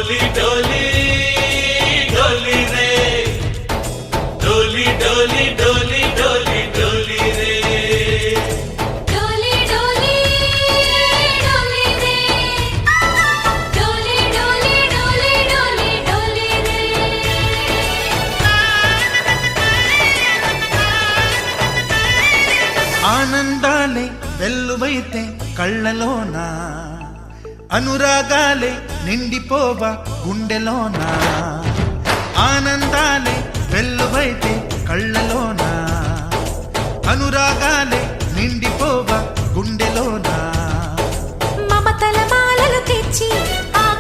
डोली डोली डोली रे डोली डोली डोली डोली डोली रे डोली डोली डोली रे डोली डोली डोली डोली डोली रे ఆనందాలే వెల్లువైతే కళ్ళలోనా అనురాగాలే నిండిపోవా గుండెలోనా ఆనందాలే వెల్లువైతే కళ్ళలోనా అనురాగాలే నిండిపోవా గుండెలోనా మమతల మాలలు తెచ్చి